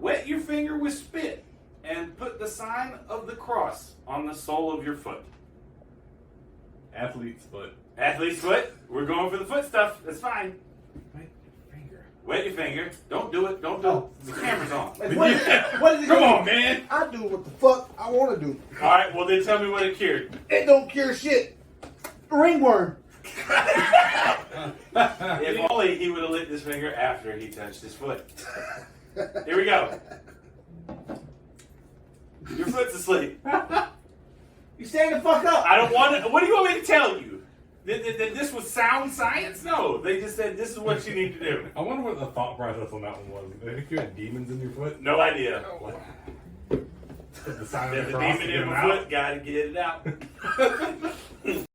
Wet your finger with spit and put the sign of the cross on the sole of your foot. Athlete's foot. Athlete's foot. We're going for the foot stuff. That's fine. Wet finger. Wet your finger. Don't do it. Don't do it. The camera's on. Like, what is it Come gonna on, do? man. I do what the fuck I want to do. All right. Well, then tell me what it cured. It don't cure shit. Ringworm. If only he would have lit his finger after he touched his foot. Here we go. Your foot's asleep. You stand the fuck up. I don't want to. What do you want me to tell you? That this was sound science? No. They just said this is what you need to do. I wonder what the thought process on that one was. I think you had demons in your foot. No idea. The sign of There's the a cross demon to get in them my out. foot. Gotta get it out.